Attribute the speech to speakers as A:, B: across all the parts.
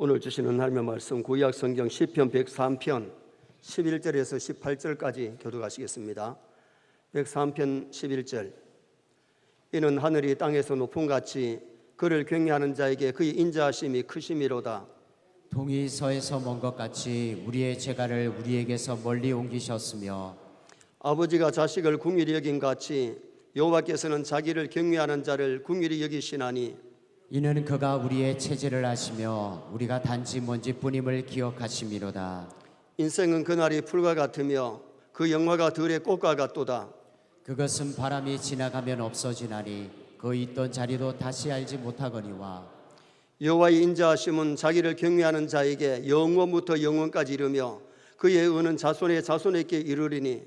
A: 오늘 주시는 하나님의 말씀 구약 성경 시편 103편 11절에서 18절까지 교독하시겠습니다. 103편 11절. 이는 하늘이 땅에서 높음같이 그를 경외하는 자에게 그의 인자하심이 크심이로다.
B: 동이 서에서 먼 것 같이 우리의 재갈을 우리에게서 멀리 옮기셨으며
A: 아버지가 자식을 긍휼히 여긴 같이 여호와께서는 자기를 경외하는 자를 긍휼히 여기시나니
B: 이는 그가 우리의 체질을 아시며 우리가 단지 먼지뿐임을 기억하심이로다.
A: 인생은 그날이 풀과 같으며 그 영화가 들의 꽃과 같도다.
B: 그것은 바람이 지나가면 없어지나니 그 있던 자리도 다시 알지 못하거니와
A: 여호와의 인자하심은 자기를 경외하는 자에게 영원부터 영원까지 이르며 그의 의는 자손의 자손에게 이르리니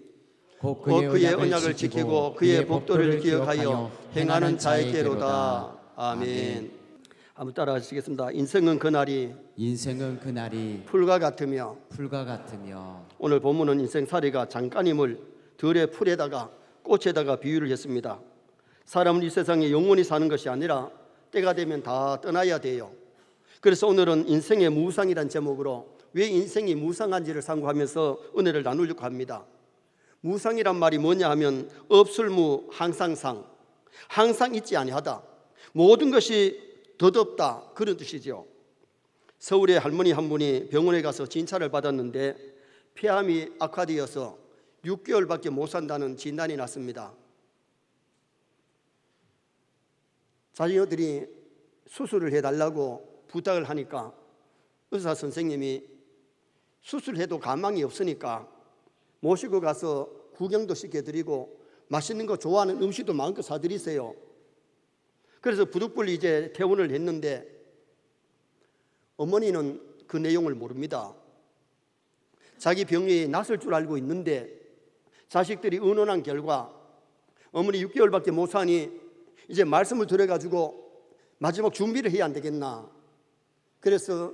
A: 곧 그의 언약을 지키고 그의 복도를 기억하여 행하는 자에게로다. 아멘. 한번 따라하시겠습니다. 인생은 그날이 풀과 같으며 오늘 본문은 인생살이가 잠깐임을 들의 풀에다가 꽃에다가 비유를 했습니다. 사람은 이 세상에 영원히 사는 것이 아니라 때가 되면 다 떠나야 돼요. 그래서 오늘은 인생의 무상이란 제목으로 왜 인생이 무상한지를 상고하면서 은혜를 나누려고 합니다. 무상이란 말이 뭐냐 하면 없을무 항상상, 항상 있지 아니하다, 모든 것이 덧없다, 그런 뜻이죠. 서울의 할머니 한 분이 병원에 가서 진찰을 받았는데 폐암이 악화되어서 6개월밖에 못 산다는 진단이 났습니다. 자녀들이 수술을 해달라고 부탁을 하니까 의사 선생님이 수술해도 가망이 없으니까 모시고 가서 구경도 시켜드리고 맛있는 거 좋아하는 음식도 마음껏 사드리세요. 그래서 부득불 이제 퇴원을 했는데 어머니는 그 내용을 모릅니다. 자기 병이 낫을 줄 알고 있는데 자식들이 의논한 결과 어머니 6개월밖에 못 사니 이제 말씀을 들어가지고 마지막 준비를 해야 안 되겠나. 그래서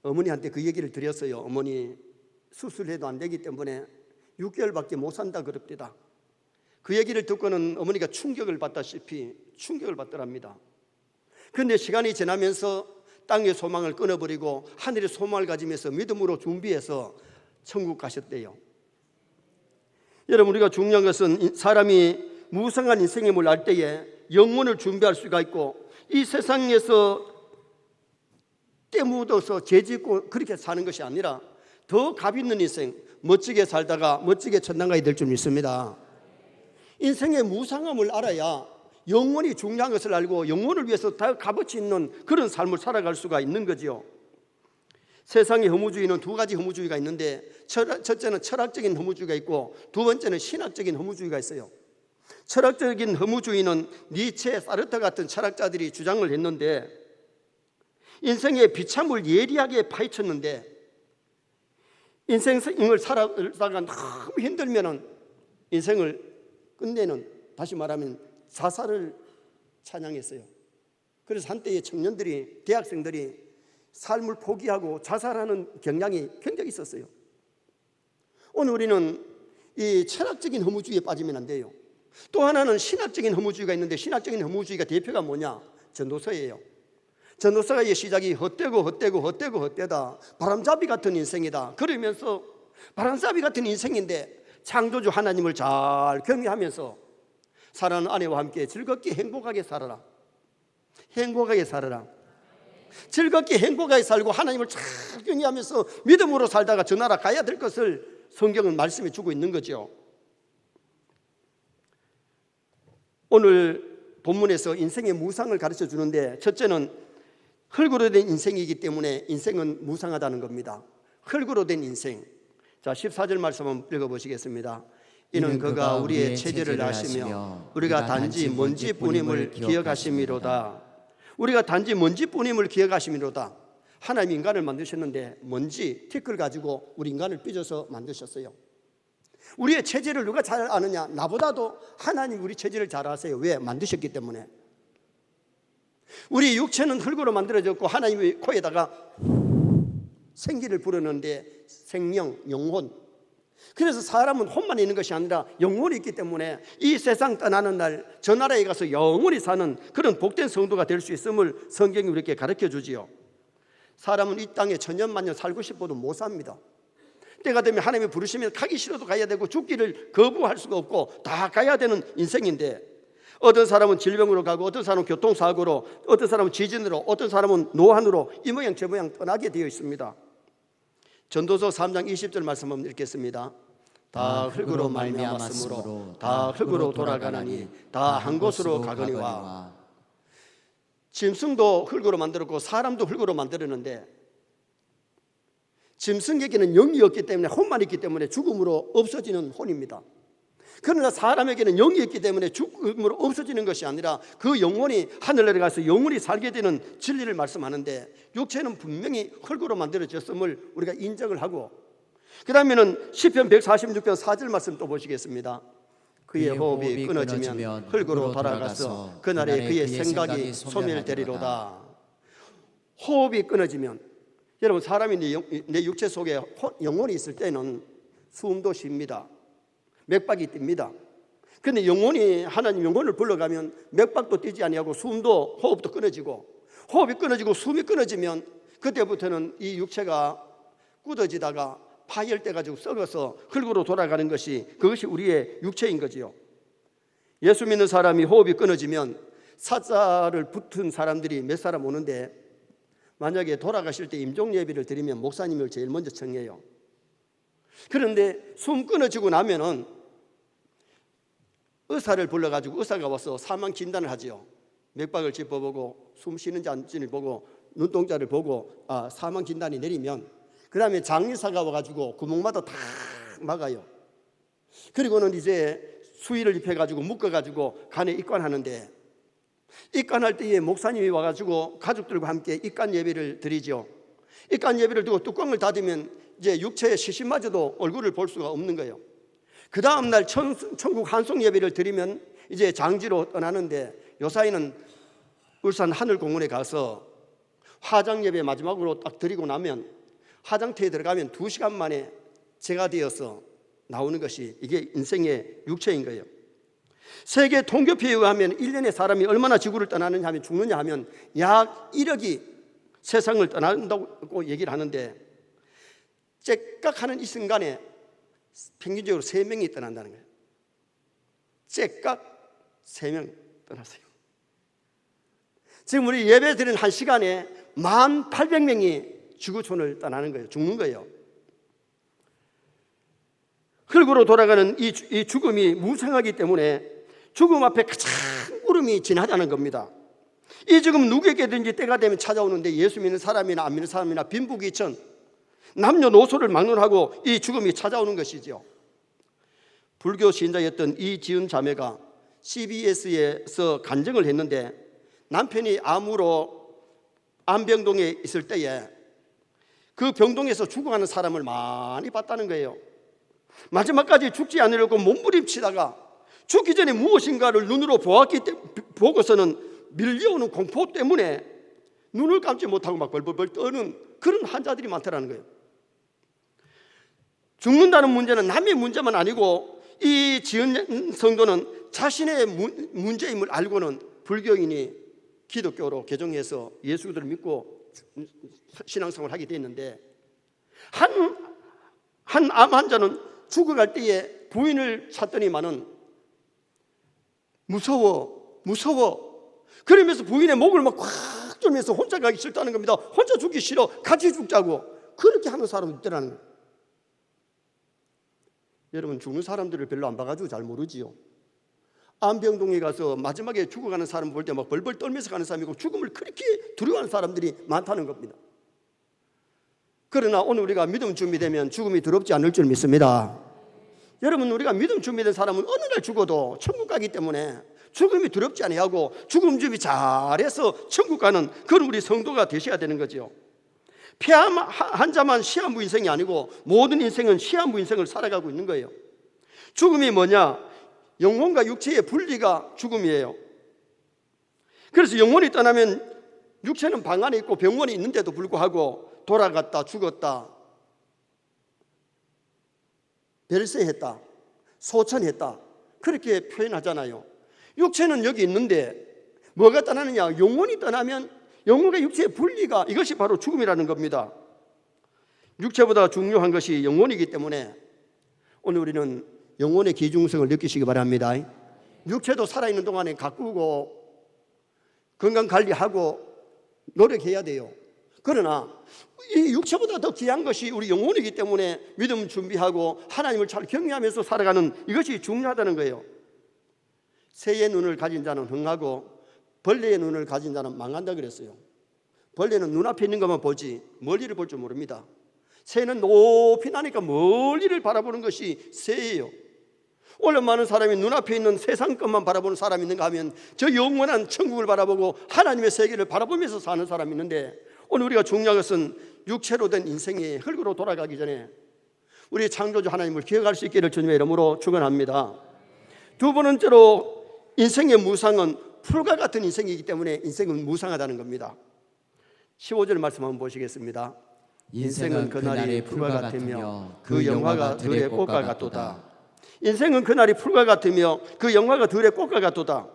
A: 어머니한테 그 얘기를 드렸어요. 어머니 수술해도 안 되기 때문에 6개월밖에 못 산다 그럽니다. 그 얘기를 듣고는 어머니가 충격을 받다시피 충격을 받더랍니다. 그런데 시간이 지나면서 땅의 소망을 끊어버리고 하늘의 소망을 가지면서 믿음으로 준비해서 천국 가셨대요. 여러분, 우리가 중요한 것은 사람이 무상한 인생의 물 알 때에 영혼을 준비할 수가 있고 이 세상에서 때 묻어서 죄짓고 그렇게 사는 것이 아니라 더 값 있는 인생, 멋지게 살다가 멋지게 천당 가야 될 줄 믿습니다. 인생의 무상함을 알아야 영원히 중요한 것을 알고 영혼을 위해서 더 값어치 있는 그런 삶을 살아갈 수가 있는 거죠. 세상의 허무주의는 두 가지 허무주의가 있는데 첫째는 철학적인 허무주의가 있고 두 번째는 신학적인 허무주의가 있어요. 철학적인 허무주의는 니체, 사르터 같은 철학자들이 주장을 했는데 인생의 비참을 예리하게 파헤쳤는데 인생을 살아가다가 너무 힘들면 인생을 끝내는, 다시 말하면 자살을 찬양했어요. 그래서 한때의 청년들이, 대학생들이 삶을 포기하고 자살하는 경향이 굉장히 있었어요. 오늘 우리는 이 철학적인 허무주의에 빠지면 안 돼요. 또 하나는 신학적인 허무주의가 있는데 신학적인 허무주의가 대표가 뭐냐? 전도서예요. 전도서의 시작이 헛되다, 바람잡이 같은 인생이다. 그러면서 바람잡이 같은 인생인데 창조주 하나님을 잘 경외하면서 사랑하는 아내와 함께 즐겁게 행복하게 살아라. 행복하게 살아라. 즐겁게 행복하게 살고 하나님을 잘 경외하면서 믿음으로 살다가 저 나라 가야 될 것을 성경은 말씀해 주고 있는 거죠. 오늘 본문에서 인생의 무상을 가르쳐 주는데 첫째는 흙으로 된 인생이기 때문에 인생은 무상하다는 겁니다. 흙으로 된 인생. 자, 14절 말씀 한번 읽어보시겠습니다. 이는 그가 우리의 체질을 아시며 우리가 단지 먼지뿐임을 기억하심이로다. 우리가 단지 먼지뿐임을 기억하심이로다. 하나님 인간을 만드셨는데 먼지, 티끌 가지고 우리 인간을 삐져서 만드셨어요. 우리의 체질을 누가 잘 아느냐? 나보다도 하나님 우리 체질을 잘 아세요. 왜? 만드셨기 때문에. 우리 육체는 흙으로 만들어졌고 하나님의 코에다가 생기를 불어넣는데 생명, 영혼. 그래서 사람은 혼만 있는 것이 아니라 영혼이 있기 때문에 이 세상 떠나는 날 저 나라에 가서 영원히 사는 그런 복된 성도가 될 수 있음을 성경이 우리에게 가르쳐 주지요. 사람은 이 땅에 천년만년 살고 싶어도 못 삽니다. 때가 되면 하나님이 부르시면 가기 싫어도 가야 되고 죽기를 거부할 수가 없고 다 가야 되는 인생인데, 어떤 사람은 질병으로 가고, 어떤 사람은 교통사고로, 어떤 사람은 지진으로, 어떤 사람은 노환으로 이 모양 저 모양 떠나게 되어 있습니다. 전도서 3장 20절 말씀 한번 읽겠습니다. 다 흙으로 말미암았으므로 다 흙으로 돌아가나니 다 한 곳으로 가거니와. 짐승도 흙으로 만들었고 사람도 흙으로 만들었는데, 짐승에게는 영이 없기 때문에, 혼만 있기 때문에 죽음으로 없어지는 혼입니다. 그러나 사람에게는 영이 있기 때문에 죽음으로 없어지는 것이 아니라 그 영혼이 하늘나라에 가서 영원히 살게 되는 진리를 말씀하는데, 육체는 분명히 흙으로 만들어졌음을 우리가 인정을 하고, 그 다음에는 시편 146편 4절 말씀 또 보시겠습니다. 그의 호흡이 끊어지면 흙으로 돌아가서 그날에 그의 생각이 소멸되리로다. 호흡이 끊어지면, 여러분 사람이 내 육체 속에 영혼이 있을 때는 숨도 쉽니다. 맥박이 뜁니다. 그런데 영혼이, 하나님 영혼을 불러가면 맥박도 뛰지 아니하고 숨도, 호흡도 끊어지고, 호흡이 끊어지고 숨이 끊어지면 그때부터는 이 육체가 굳어지다가 파열돼 가지고 썩어서 흙으로 돌아가는 것이, 그것이 우리의 육체인 거지요. 예수 믿는 사람이 호흡이 끊어지면 사자를 붙은 사람들이 몇 사람 오는데, 만약에 돌아가실 때 임종 예비를 드리면 목사님을 제일 먼저 청해요. 그런데 숨 끊어지고 나면은 의사를 불러가지고 의사가 와서 사망 진단을 하지요. 맥박을 짚어보고 숨 쉬는지 안 쉬는지 보고 눈동자를 보고 사망 진단이 내리면, 그 다음에 장의사가 와가지고 구멍마다 다 막아요. 그리고는 이제 수의를 입혀가지고 묶어가지고 간에 입관하는데, 입관할 때에 목사님이 와가지고 가족들과 함께 입관 예배를 드리죠. 입관 예배를 두고 뚜껑을 닫으면 이제 육체의 시신마저도 얼굴을 볼 수가 없는 거예요. 그 다음날 천국 환송 예배를 드리면 이제 장지로 떠나는데, 요사이는 울산 하늘공원에 가서 화장 예배 마지막으로 딱 드리고 나면 화장터에 들어가면 2시간 만에 재가 되어서 나오는 것이 이게 인생의 육체인 거예요. 세계 통계표에 의하면 1년에 사람이 얼마나 지구를 떠나느냐 하면, 죽느냐 하면 약 1억이 세상을 떠난다고 얘기를 하는데, 째깍하는 이 순간에 평균적으로 3명이 떠난다는 거예요. 째깍 3명 떠났어요. 지금 우리 예배 드리는 한 시간에 1800명이 지구촌을 떠나는 거예요. 죽는 거예요. 흙으로 돌아가는 이 죽음이 무상하기 때문에 죽음 앞에 가장 울음이 진하다는 겁니다. 이 죽음 누구에게든지 때가 되면 찾아오는데, 예수 믿는 사람이나 안 믿는 사람이나 빈부귀천, 남녀노소를 막론하고 이 죽음이 찾아오는 것이죠. 불교 신자였던 이지은 자매가 CBS에서 간증을 했는데, 남편이 암으로 안병동에 있을 때에 그 병동에서 죽어가는 사람을 많이 봤다는 거예요. 마지막까지 죽지 않으려고 몸부림치다가 죽기 전에 무엇인가를 눈으로 보고서는 밀려오는 공포 때문에 눈을 감지 못하고 막 벌벌벌 떠는 그런 환자들이 많다는 거예요. 죽는다는 문제는 남의 문제만 아니고, 이 지은 성도는 자신의 문제임을 알고는 불교인이 기독교로 개종해서 예수를 믿고 신앙생활을 하게 됐는데, 한 암 환자는 죽어갈 때에 부인을 찾더니만은 무서워 그러면서 부인의 목을 막 꽉 조면서 혼자 가기 싫다는 겁니다. 혼자 죽기 싫어, 같이 죽자고 그렇게 하는 사람이 있더라는 거예요. 여러분, 죽는 사람들을 별로 안 봐가지고 잘 모르지요. 안병동에 가서 마지막에 죽어가는 사람 볼 때 막 벌벌 떨면서 가는 사람이고, 죽음을 그렇게 두려워하는 사람들이 많다는 겁니다. 그러나 오늘 우리가 믿음 준비되면 죽음이 두렵지 않을 줄 믿습니다. 여러분, 우리가 믿음 준비된 사람은 어느 날 죽어도 천국 가기 때문에 죽음이 두렵지 아니하고 죽음 준비 잘해서 천국 가는 그런 우리 성도가 되셔야 되는 거죠. 폐암 환자만 시한부 인생이 아니고 모든 인생은 시한부 인생을 살아가고 있는 거예요. 죽음이 뭐냐? 영혼과 육체의 분리가 죽음이에요. 그래서 영혼이 떠나면 육체는 방 안에 있고 병원에 있는데도 불구하고 돌아갔다, 죽었다, 별세했다, 소천했다, 그렇게 표현하잖아요. 육체는 여기 있는데 뭐가 떠나느냐? 영혼이 떠나면 영혼과 육체의 분리가 이것이 바로 죽음이라는 겁니다. 육체보다 중요한 것이 영혼이기 때문에 오늘 우리는 영혼의 귀중성을 느끼시기 바랍니다. 육체도 살아있는 동안에 가꾸고 건강관리하고 노력해야 돼요. 그러나 이 육체보다 더 귀한 것이 우리 영혼이기 때문에 믿음 준비하고 하나님을 잘 경외하면서 살아가는 이것이 중요하다는 거예요. 새의 눈을 가진 자는 흥하고 벌레의 눈을 가진 자는 망한다 그랬어요. 벌레는 눈앞에 있는 것만 보지 멀리를 볼 줄 모릅니다. 새는 높이 나니까 멀리를 바라보는 것이 새예요. 원래 많은 사람이 눈앞에 있는 세상 것만 바라보는 사람이 있는가 하면 저 영원한 천국을 바라보고 하나님의 세계를 바라보면서 사는 사람이 있는데, 오늘 우리가 중요한 것은 육체로 된 인생이 흙으로 돌아가기 전에 우리 창조주 하나님을 기억할 수 있기를 주님의 이름으로 축원합니다. 두 번째로 인생의 무상은 풀과 같은 인생이기 때문에 인생은 무상하다는 겁니다. 15절 말씀 한번 보시겠습니다. 인생은 그날이 풀과 같으며 그 영화가 들의 꽃과 같도다. 인생은 그날이 풀과 같으며 그 영화가 들의 꽃과 같도다.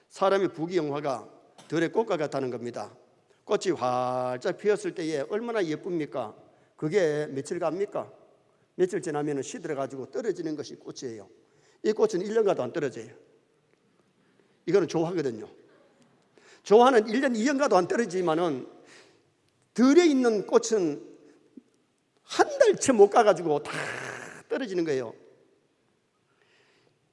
A: 사람의 부귀영화가 들의 꽃과 같다는 겁니다. 꽃이 활짝 피었을 때에 얼마나 예쁩니까? 그게 며칠 갑니까? 며칠 지나면 시들어가지고 떨어지는 것이 꽃이에요. 이 꽃은 1년가도 안 떨어져요. 이거는 조화거든요. 조화는 1년, 2년가도 안 떨어지지만은 들에 있는 꽃은 한 달째 못 가가지고 다 떨어지는 거예요.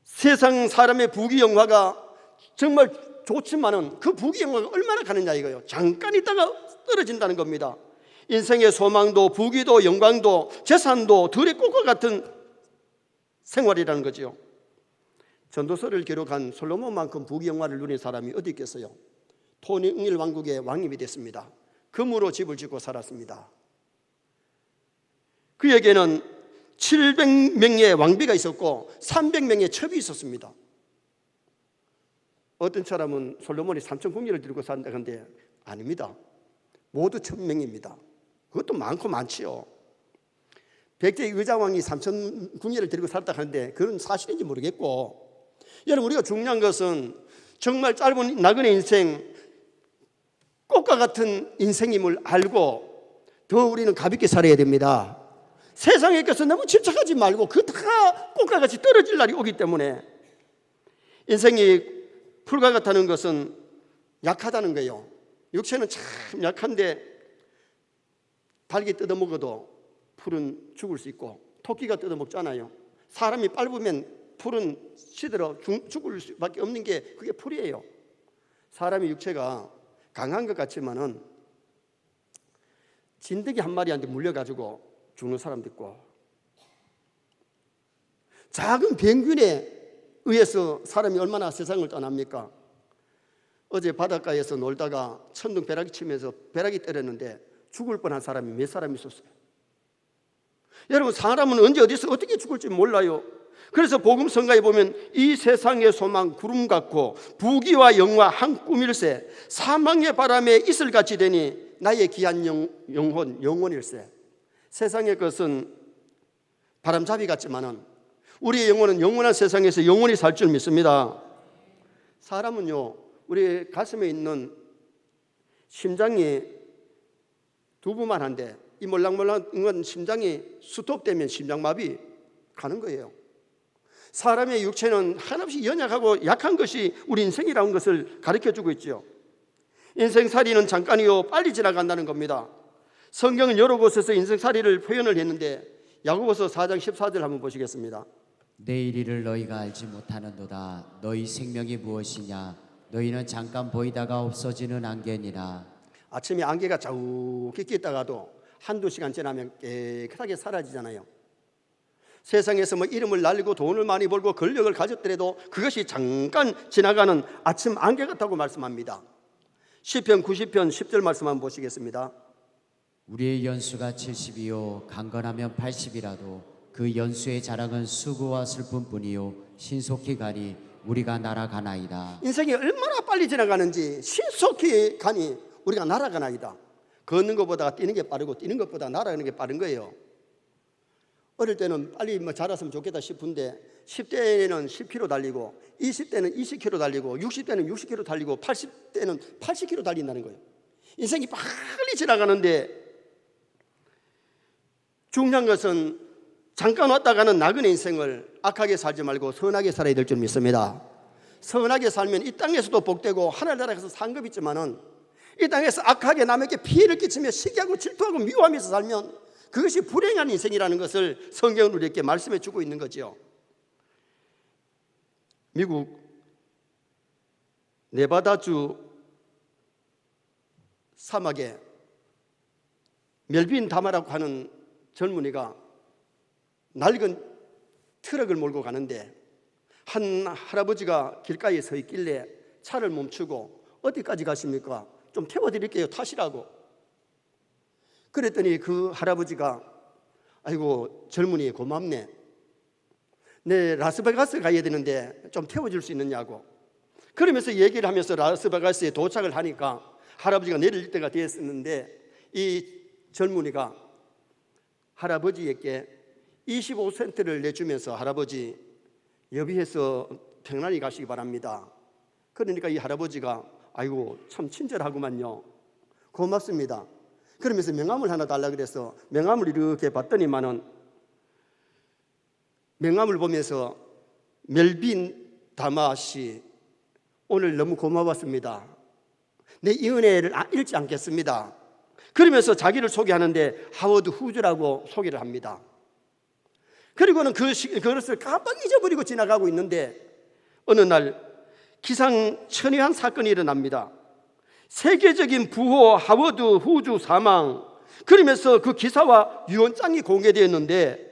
A: 세상 사람의 부귀영화가 정말 좋지만은 그 부귀영화가 얼마나 가느냐 이거예요. 잠깐 있다가 떨어진다는 겁니다. 인생의 소망도 부귀도 영광도 재산도 들의 꽃과 같은 생활이라는 거죠. 전도서를 기록한 솔로몬만큼 부귀영화를 누린 사람이 어디 있겠어요? 토니 응일 왕국의 왕님이 됐습니다. 금으로 집을 짓고 살았습니다. 그에게는 700명의 왕비가 있었고 300명의 첩이 있었습니다. 어떤 사람은 솔로몬이 3,000궁리를 들고 산다 근데 아닙니다. 모두 1,000명입니다. 그것도 많고 많지요. 백제 의자왕이 3,000궁리를 들고 살았다 하는데 그건 사실인지 모르겠고, 여러분 우리가 중요한 것은 정말 짧은 나그네 인생, 꽃과 같은 인생임을 알고 더 우리는 가볍게 살아야 됩니다. 세상에 껴서 너무 집착하지 말고 그 다 꽃과 같이 떨어질 날이 오기 때문에 인생이 풀과 같다는 것은 약하다는 거예요. 육체는 참 약한데 닭이 뜯어먹어도 풀은 죽을 수 있고 토끼가 뜯어먹잖아요. 사람이 밟으면 풀은 시들어 죽을 수밖에 없는 게 그게 풀이에요. 사람의 육체가 강한 것 같지만은 진드기 한 마리한테 물려가지고 죽는 사람도 있고, 작은 병균에 의해서 사람이 얼마나 세상을 떠납니까? 어제 바닷가에서 놀다가 천둥 벼락이 치면서 벼락이 때렸는데 죽을 뻔한 사람이 몇 사람 있었어요. 여러분 사람은 언제 어디서 어떻게 죽을지 몰라요. 그래서 복음 성가에 보면 이 세상의 소망 구름 같고 부귀와 영화 한 꿈일세, 사망의 바람에 이슬같이 되니 나의 귀한 영혼일세. 세상의 것은 바람잡이 같지만은 우리의 영혼은 영원한 세상에서 영원히 살 줄 믿습니다. 사람은요, 우리 가슴에 있는 심장이 두부만 한데 이 몰랑몰랑한 심장이 스톱되면 심장마비 가는 거예요. 사람의 육체는 한없이 연약하고 약한 것이 우리 인생이라는 것을 가르쳐주고 있죠. 인생살이는 잠깐이요 빨리 지나간다는 겁니다. 성경은 여러 곳에서 인생살이를 표현을 했는데 야고보서 4장 14절 한번 보시겠습니다.
B: 내일 일을 너희가 알지 못하는도다. 너희 생명이 무엇이냐? 너희는 잠깐 보이다가 없어지는 안개니라.
A: 아침에 안개가 자욱히 꼈다가도 한두 시간 지나면 깨끗하게 사라지잖아요. 세상에서 뭐 이름을 날리고 돈을 많이 벌고 권력을 가졌더라도 그것이 잠깐 지나가는 아침 안개 같다고 말씀합니다. 시편 90편 10절 말씀 한번 보시겠습니다.
B: 우리의 연수가 70이요 강건하면 80이라도 그 연수의 자랑은 수고와 슬픔뿐이요 신속히 가니 우리가 날아가나이다. 인생이 얼마나 빨리 지나가는지 신속히 가니 우리가 날아가나이다. 걷는 것보다 뛰는 게 빠르고 뛰는 것보다 날아가는 게 빠른 거예요. 어릴 때는 빨리 자랐으면 좋겠다 싶은데 10대에는 10km 달리고 20대는 20km 달리고 60대는 60km 달리고 80대는 80km 달린다는 거예요.
A: 인생이 빨리 지나가는데 중요한 것은 잠깐 왔다 가는 나그네 인생을 악하게 살지 말고 선하게 살아야 될 줄 믿습니다. 선하게 살면 이 땅에서도 복되고 하늘나라에서 상급이 있지만은 이 땅에서 악하게 남에게 피해를 끼치며 시기하고 질투하고 미워하면서 살면 그것이 불행한 인생이라는 것을 성경은 우리에게 말씀해 주고 있는 거죠. 미국 네바다주 사막에 멜빈 다마라고 하는 젊은이가 낡은 트럭을 몰고 가는데 한 할아버지가 길가에 서 있길래 차를 멈추고 어디까지 가십니까? 좀 태워드릴게요. 타시라고. 그랬더니 그 할아버지가 아이고 젊은이 고맙네. 내 라스베가스 가야 되는데 좀 태워줄 수 있느냐고. 그러면서 얘기를 하면서 라스베가스에 도착을 하니까 할아버지가 내릴 때가 되었었는데 이 젊은이가 할아버지에게 25센트를 내주면서 할아버지 여비해서 평안히 가시기 바랍니다. 그러니까 이 할아버지가 아이고 참 친절하구만요. 고맙습니다. 그러면서 명함을 하나 달라 그래서 명함을 이렇게 봤더니만은 명함을 보면서 멜빈 다마씨 오늘 너무 고마웠습니다. 내 이 은혜를 잃지 않겠습니다. 그러면서 자기를 소개하는데 하워드 후즈라고 소개를 합니다. 그리고는 그것을 깜빡 잊어버리고 지나가고 있는데 어느 날 기상천외한 사건이 일어납니다. 세계적인 부호 하워드 후즈 사망. 그러면서 그 기사와 유언장이 공개되었는데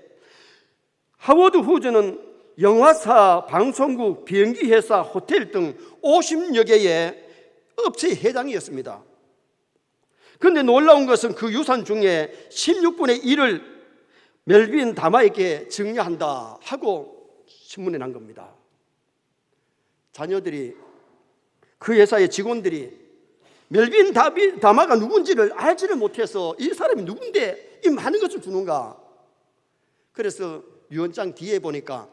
A: 하워드 후즈는 영화사, 방송국, 비행기 회사, 호텔 등 50여 개의 업체 회장이었습니다. 그런데 놀라운 것은 그 유산 중에 16분의 1을 멜빈 다마에게 증여한다 하고 신문에 난 겁니다. 자녀들이 그 회사의 직원들이 멜빈 다마가 누군지를 알지를 못해서 이 사람이 누군데 이 많은 것을 주는가. 그래서 유언장 뒤에 보니까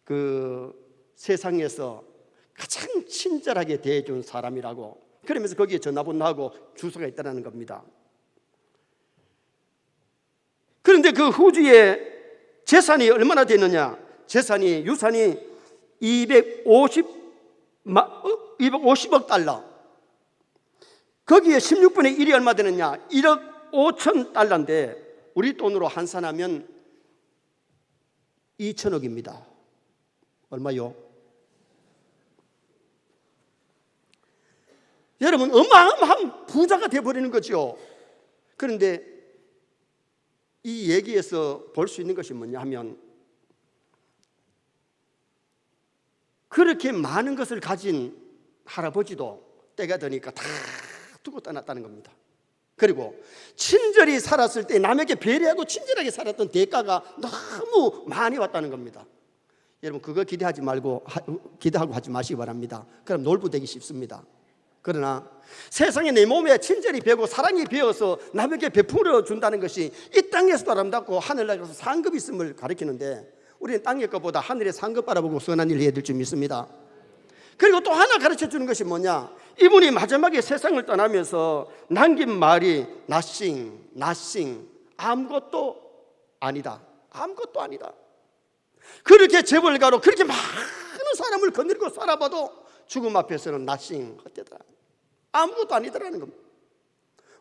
A: 그 세상에서 가장 친절하게 대해준 사람이라고, 그러면서 거기에 전화번호하고 주소가 있다는 겁니다. 그런데 그 후주의 재산이 얼마나 되느냐? 유산이 250억 달러. 거기에 16분의 1이 얼마 되느냐? 1억 5천 달러인데 우리 돈으로 환산하면 2천억입니다. 얼마요? 여러분, 어마어마한 부자가 되어버리는 거죠. 그런데 이 얘기에서 볼 수 있는 것이 뭐냐 하면 그렇게 많은 것을 가진 할아버지도 때가 되니까 다 두고 떠났다는 겁니다. 그리고 친절히 살았을 때 남에게 배려하고 친절하게 살았던 대가가 너무 많이 왔다는 겁니다. 여러분, 그거 기대하지 말고 기대하고 하지 마시기 바랍니다. 그럼 놀부되기 쉽습니다. 그러나 세상에 내 몸에 친절이 배고 사랑이 배어서 남에게 베풀어 준다는 것이 이 땅에서도 아름답고 하늘나라에서 상급이 있음을 가리키는데 우리는 땅의 것보다 하늘의 상급 바라보고 선한 일을 해야 될 줄 믿습니다. 그리고 또 하나 가르쳐 주는 것이 뭐냐? 이분이 마지막에 세상을 떠나면서 남긴 말이 nothing, 아무것도 아니다. 아무것도 아니다. 그렇게 재벌가로 그렇게 많은 사람을 거느리고 살아봐도 죽음 앞에서는 nothing, 헛되다. 아무것도 아니더라는 겁니다.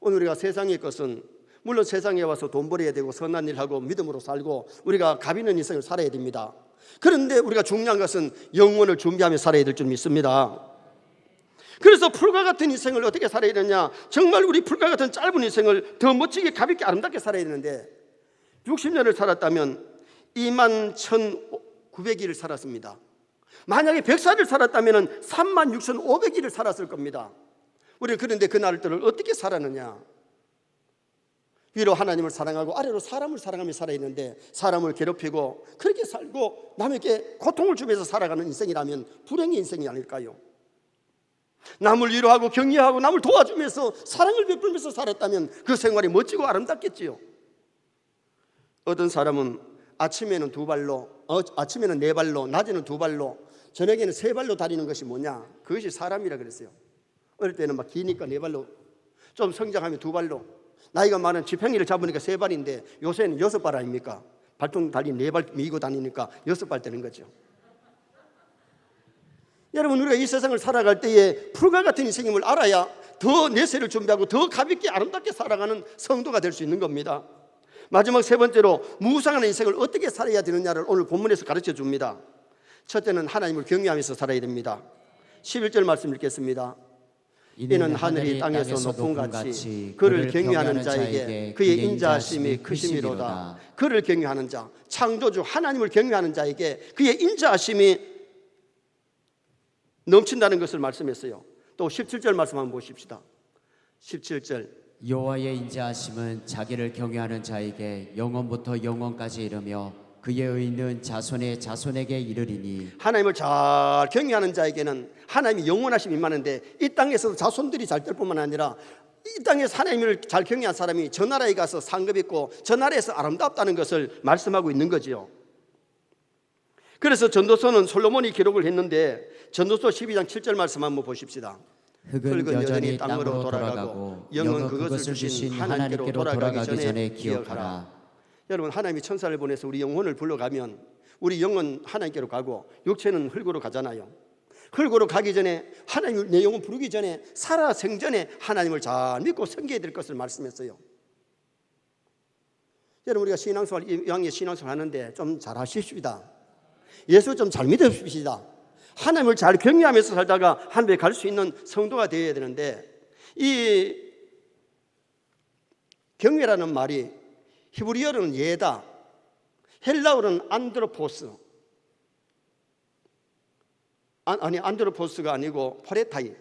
A: 오늘 우리가 세상의 것은 물론 세상에 와서 돈 벌어야 되고 선한 일하고 믿음으로 살고 우리가 값 있는 인생을 살아야 됩니다. 그런데 우리가 중요한 것은 영혼을 준비하며 살아야 될 줄 믿습니다. 그래서 풀과 같은 인생을 어떻게 살아야 되느냐? 정말 우리 풀과 같은 짧은 인생을 더 멋지게 가볍게 아름답게 살아야 되는데 60년을 살았다면 21,900일을 살았습니다. 만약에 100살을 살았다면 36,500일을 살았을 겁니다. 우리는 그런데 그 날들을 어떻게 살았느냐? 위로 하나님을 사랑하고 아래로 사람을 사랑하며 살아야 되는데 사람을 괴롭히고 그렇게 살고 남에게 고통을 주면서 살아가는 인생이라면 불행의 인생이 아닐까요? 남을 위로하고 격려하고 남을 도와주면서 사랑을 베풀면서 살았다면 그 생활이 멋지고 아름답겠지요. 어떤 사람은 아침에는 2발로, 아침에는 4발로, 낮에는 2발로, 저녁에는 3발로 다니는 것이 뭐냐? 그것이 사람이라 그랬어요. 어릴 때는 막 기니까 4발로, 좀 성장하면 2발로, 나이가 많은 지팡이를 잡으니까 3발인데 요새는 6발 아닙니까? 발톱 달린 4발 미고 다니니까 6발 되는 거죠. 여러분, 우리가 이 세상을 살아갈 때에 풀과 같은 인생임을 알아야 더 내세를 준비하고 더 가볍게 아름답게 살아가는 성도가 될 수 있는 겁니다. 마지막 3번째로 무상한 인생을 어떻게 살아야 되느냐를 오늘 본문에서 가르쳐 줍니다. 첫째는 하나님을 경외하면서 살아야 됩니다. 11절 말씀 읽겠습니다. 이는 하늘이 땅에서 높은 같이 그를 경외하는 자에게 그의 인자하심이 크심이로다. 그를 경외하는 자, 창조주 하나님을 경외하는 자에게 그의 인자하심이 넘친다는 것을 말씀했어요. 또 17절 말씀 한번 보십시다. 17절,
B: 여호와의 인자하심은 자기를 경외하는 자에게 영원부터 영원까지 이르며 그의 의는 자손의 자손에게 이르리니.
A: 하나님을 잘 경외하는 자에게는 하나님이 영원하심이 임하는데, 이 땅에서도 자손들이 잘 될 뿐만 아니라 이 땅에서 하나님을 잘 경외한 사람이 저 나라에 가서 상급 있고 저 나라에서 아름답다는 것을 말씀하고 있는 거지요. 그래서 전도서는 솔로몬이 기록을 했는데 전도서 12장 7절 말씀 한번 보십시다.
B: 흙은 여전히 땅으로 돌아가고 영은 그것을 주신 하나님께로 돌아가기 전에 기억하라.
A: 여러분, 하나님이 천사를 보내서 우리 영혼을 불러가면 우리 영은 하나님께로 가고 육체는 흙으로 가잖아요. 흙으로 가기 전에 하나님, 내 영혼 부르기 전에 살아 생전에 하나님을 잘 믿고 섬겨야 될 것을 말씀했어요. 여러분, 우리가 신앙생활, 이왕에 신앙생활 하는데 좀 잘 하십시다. 예수 좀 잘 믿으십시다. 하나님을 잘 경외하면서 살다가 하늘에 갈 수 있는 성도가 되어야 되는데, 이 경외라는 말이 히브리어로는 예다, 헬라어로는 안드로포스, 아니 안드로포스가 아니고 포레타이.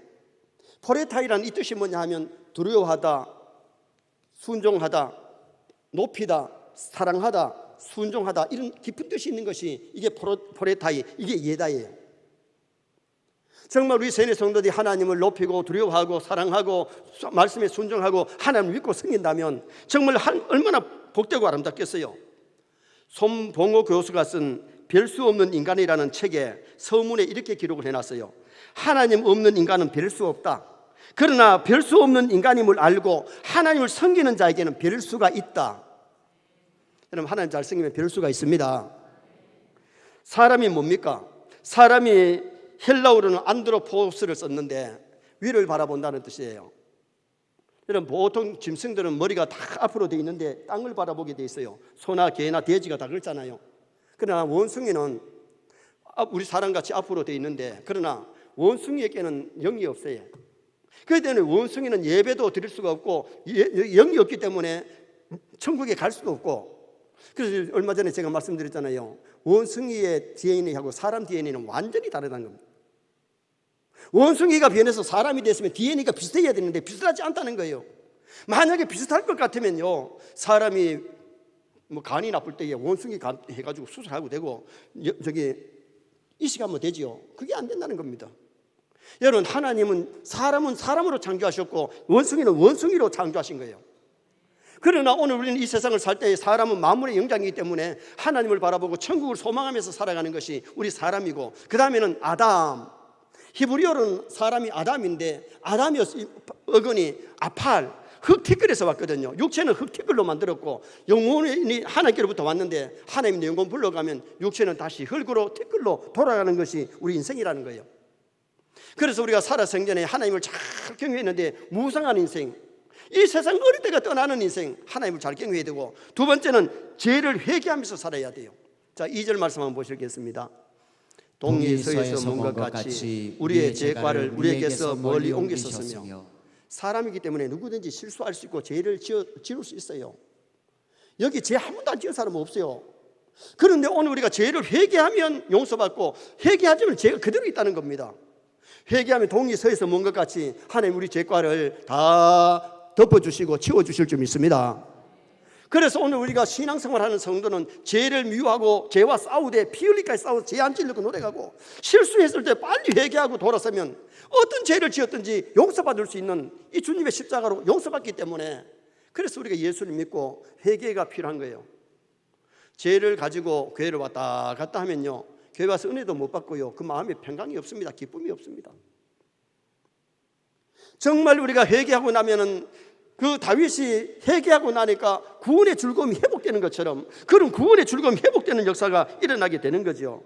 A: 포레타이라는 이 뜻이 뭐냐 하면 두려워하다, 순종하다, 높이다, 사랑하다, 순종하다, 이런 깊은 뜻이 있는 것이 이게 포레타이, 이게 예다예요. 정말 우리 세뇌 성도들이 하나님을 높이고 두려워하고 사랑하고 말씀에 순종하고 하나님을 믿고 섬긴다면 정말 얼마나 복되고 아름답겠어요. 손봉호 교수가 쓴 별 수 없는 인간이라는 책에 서문에 이렇게 기록을 해놨어요. 하나님 없는 인간은 별 수 없다. 그러나 별 수 없는 인간임을 알고 하나님을 섬기는 자에게는 별 수가 있다. 여러분, 하나님 잘 섬기면 별 수가 있습니다. 사람이 뭡니까? 사람이 헬라어로는 안드로포스를 썼는데 위를 바라본다는 뜻이에요. 여러분, 보통 짐승들은 머리가 다 앞으로 돼 있는데 땅을 바라보게 돼 있어요. 소나 개나 돼지가 다 그렇잖아요. 그러나 원숭이는 우리 사람같이 앞으로 돼 있는데, 그러나 원숭이에게는 영이 없어요. 그렇기 때문에 원숭이는 예배도 드릴 수가 없고 영이 없기 때문에 천국에 갈 수도 없고, 그래서 얼마 전에 제가 말씀드렸잖아요. 원숭이의 DNA하고 사람 DNA는 완전히 다르다는 겁니다. 원숭이가 변해서 사람이 됐으면 DNA가 비슷해야 되는데 비슷하지 않다는 거예요. 만약에 비슷할 것 같으면요, 사람이 뭐 간이 나쁠 때에 원숭이 간 해가지고 수술하고 되고 저기 이식하면 되지요. 그게 안 된다는 겁니다. 여러분, 하나님은 사람은 사람으로 창조하셨고 원숭이는 원숭이로 창조하신 거예요. 그러나 오늘 우리는 이 세상을 살 때 사람은 만물의 영장이기 때문에 하나님을 바라보고 천국을 소망하면서 살아가는 것이 우리 사람이고, 그 다음에는 아담. 히브리어로는 사람이 아담인데 아담이 어근이 아팔, 흙티끌에서 왔거든요. 육체는 흙티끌로 만들었고 영혼이 하나님께로부터 왔는데 하나님 내 영혼 불러가면 육체는 다시 흙으로 티끌로 돌아가는 것이 우리 인생이라는 거예요. 그래서 우리가 살아 생전에 하나님을 잘 경외했는데 무상한 인생, 이 세상 어릴 때가 떠나는 인생, 하나님을 잘 경외해야 되고, 두 번째는 죄를 회개하면서 살아야 돼요. 자, 2절 말씀 한번 보시겠습니다. 동이 서에서 먼 것 같이 우리의 죄과를 우리에게서 멀리 옮기셨으며. 사람이기 때문에 누구든지 실수할 수 있고 죄를 지을 수 있어요. 여기 죄 한 번도 안 지은 사람은 없어요. 그런데 오늘 우리가 죄를 회개하면 용서받고 회개하지 않으면 죄가 그대로 있다는 겁니다. 회개하면 동이 서에서 먼 것 같이 하나님 우리 죄과를 다 덮어주시고 치워주실 줄 믿습니다. 그래서 오늘 우리가 신앙생활하는 성도는 죄를 미워하고 죄와 싸우되 피 흘리까지 싸워서 죄 안 지으려고 노력하고, 실수했을 때 빨리 회개하고 돌아서면 어떤 죄를 지었든지 용서받을 수 있는 이 주님의 십자가로 용서받기 때문에, 그래서 우리가 예수를 믿고 회개가 필요한 거예요. 죄를 가지고 교회를 왔다 갔다 하면요, 교회 와서 은혜도 못 받고요, 그 마음에 평강이 없습니다. 기쁨이 없습니다. 정말 우리가 회개하고 나면은 그 다윗이 회개하고 나니까 구원의 즐거움이 회복되는 것처럼 그런 구원의 즐거움이 회복되는 역사가 일어나게 되는 거죠.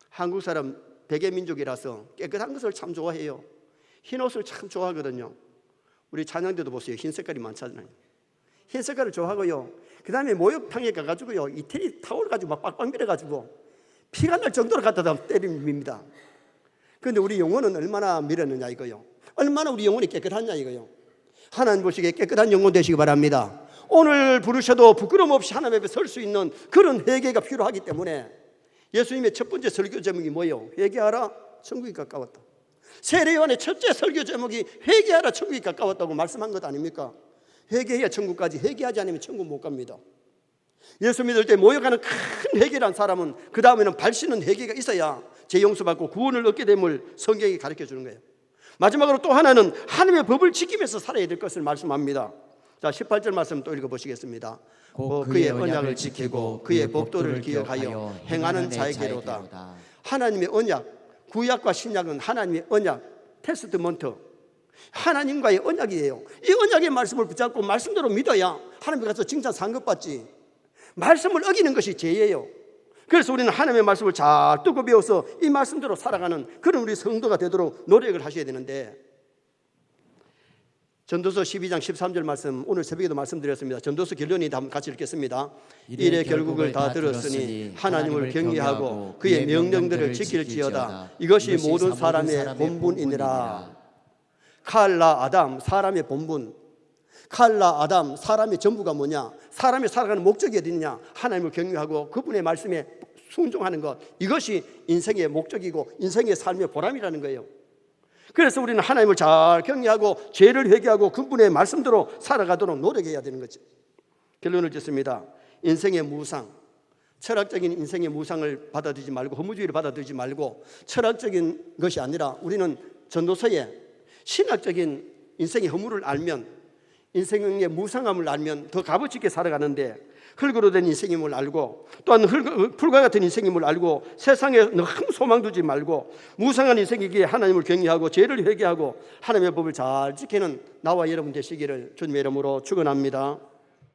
A: 한국 사람 백예민족이라서 깨끗한 것을 참 좋아해요. 흰 옷을 참 좋아하거든요. 우리 찬양대도 보세요. 흰 색깔이 많잖아요. 흰 색깔을 좋아하고요. 그 다음에 목욕탕에 가가지고요, 이태리 타올 가지고 막 빡빡 밀어가지고 피가 날 정도로 갖다 때립니다. 그런데 우리 영혼은 얼마나 밀었느냐 이거요. 얼마나 우리 영혼이 깨끗하냐 이거요. 하나님 보시기에 깨끗한 영혼 되시기 바랍니다. 오늘 부르셔도 부끄럼 없이 하나님 앞에 설 수 있는 그런 회개가 필요하기 때문에 예수님의 첫 번째 설교 제목이 뭐예요? 회개하라, 천국이 가까웠다. 세례 요한의 첫째 설교 제목이 회개하라, 천국이 가까웠다고 말씀한 것 아닙니까? 회개해야 천국까지, 회개하지 않으면 천국 못 갑니다. 예수 믿을 때 모여가는 큰 회개란 사람은 그 다음에는 발씨는 회개가 있어야 죄 용서받고 구원을 얻게 됨을 성경이 가르쳐 주는 거예요. 마지막으로 또 하나는 하나님의 법을 지키면서 살아야 될 것을 말씀합니다. 자, 18절 말씀 또 읽어보시겠습니다. 그의 언약을 지키고 그의 법도를 기억하여 행하는 자에게로다. 하나님의 언약, 구약과 신약은 하나님의 언약, 테스트먼트, 하나님과의 언약이에요. 이 언약의 말씀을 붙잡고 말씀대로 믿어야 하나님께 가서 칭찬 상급받지. 말씀을 어기는 것이 죄예요. 그래서 우리는 하나님의 말씀을 잘 듣고 배워서 이 말씀대로 살아가는 그런 우리 성도가 되도록 노력을 하셔야 되는데, 전도서 12장 13절 말씀 오늘 새벽에도 말씀드렸습니다. 전도서 결론이 같이 읽겠습니다. 이래 결국을 다 들었으니 하나님을 경외하고 그의 명령들을 지킬지어다. 이것이 모든 사람의 본분이니라. 칼라 아담, 사람의 본분. 칼라 아담, 사람의 전부가 뭐냐? 사람이 살아가는 목적이 어디냐? 하나님을 경외하고 그분의 말씀에 순종하는 것, 이것이 인생의 목적이고 인생의 삶의 보람이라는 거예요. 그래서 우리는 하나님을 잘 경외하고 죄를 회개하고 그분의 말씀대로 살아가도록 노력해야 되는 거죠. 결론을 짓습니다. 인생의 무상, 철학적인 인생의 무상을 받아들이지 말고 허무주의를 받아들이지 말고 철학적인 것이 아니라 우리는 전도서에 신학적인 인생의 허무를 알면, 인생의 무상함을 알면 더 값어치 있게 살아가는데, 흙으로 된 인생임을 알고 또한 풀과 같은 인생임을 알고 세상에 너무 소망 두지 말고 무상한 인생이기에 하나님을 경외하고 죄를 회개하고 하나님의 법을 잘 지키는 나와 여러분 되시기를 주님의 이름으로 축원합니다.